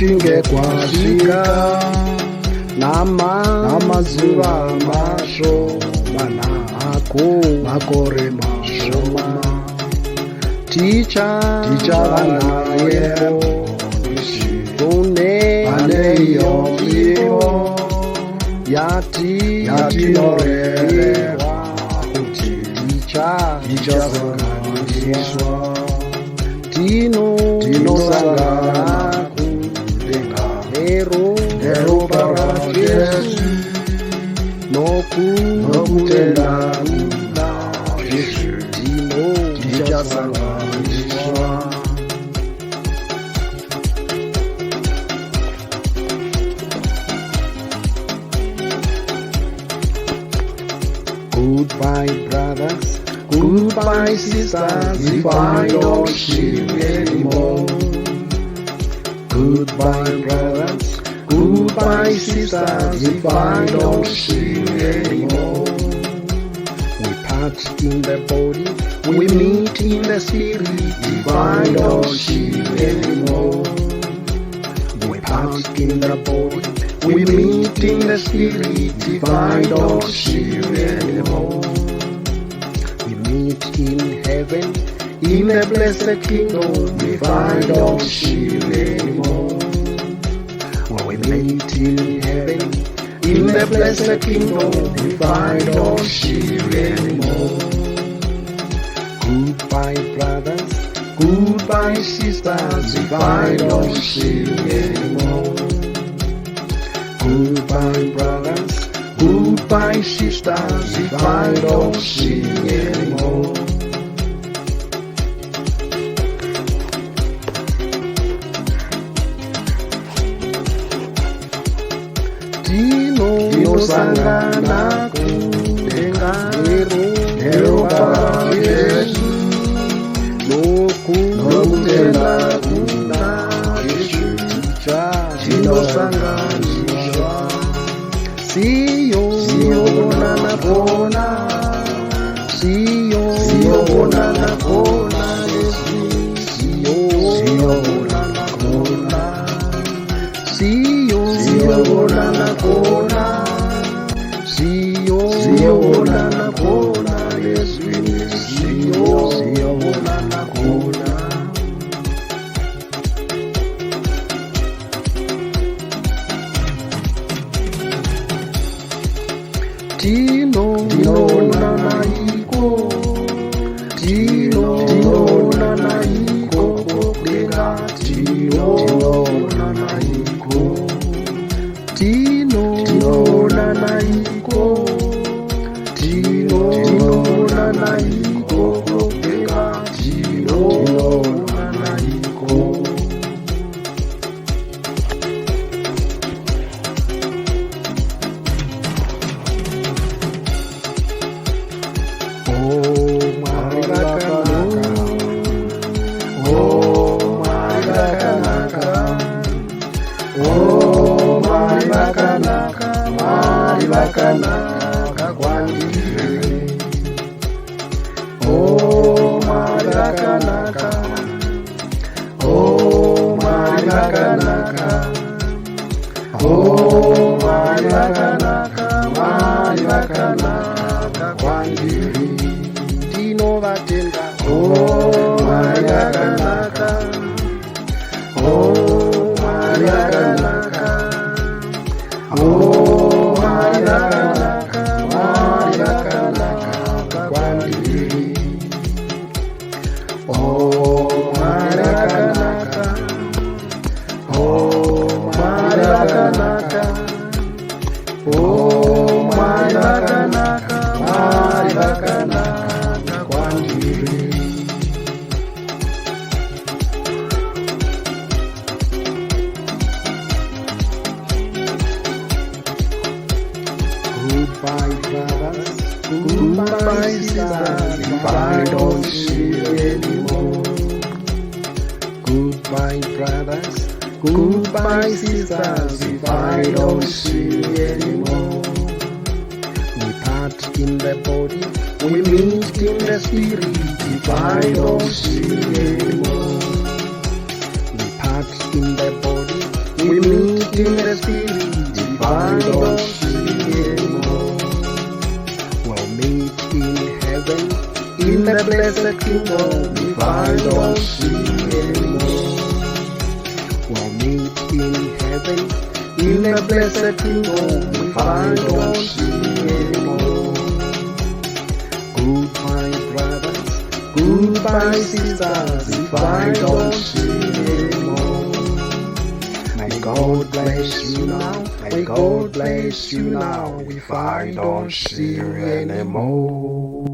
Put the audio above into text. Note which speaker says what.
Speaker 1: kushinge kwasvika namazuva mashomana makore mashoma tichava nayewo paneyo mviro yatinoreva kuti tichazanganiswa tinosangana kudenga neropa raJesu nokutenda kuna Jesu tichazanganiswa. Goodbye brothers, goodbye sisters, if I don't see you anymore. Goodbye brothers, goodbye sisters, if I don't see you anymore. We part in the body, we meet in the spirit, if I don't see you anymore. We part in the body, we meet in the spirit, if I don't see you anymore. We meet in heaven, in the blessed kingdom, if I don't see you anymore. We meet in heaven, in the blessed kingdom, if I don't see you anymore. Goodbye brothers, goodbye sisters, if I don't see you anymore. Goodbye brothers, goodbye sisters, if I don't see you anymore. Tinosangana kuDenga neropa raJesu nokutenda kuna Jesu tinosanganiswa. Siyo bonana bona Yesu, siyo bonana bona Yesu, siyo bonana bona. Tinonanaiko kuDenga, tinonanaiko kuDenga, tinonanaiko. Maribakanaka kwandire. Oh maribakanaka, oh maribakanaka, oh maribakanaka kwandire. Tinovatenda. Oh maribakanaka, oh maribakanaka, oh maribakanaka kwandiri. Oh maribakanaka, oh maribakanaka, oh maribakanaka kwandiri. Goodbye brothers, goodbye sisters, if I don't see you anymore. Goodbye brothers, goodbye sisters, if I don't see you anymore. We part in the body, we meet in the spirit, if I don't see you anymore. We part in the body, meet in the spirit if I don't sing anymore. We'll meet in heaven, in the blessed kingdom if I don't sing anymore. We'll meet in heaven, in the blessed kingdom if I don't sing anymore. Goodbye brothers, goodbye sisters if I don't sing anymore. May God bless you now, may God bless you now if I don't sing anymore.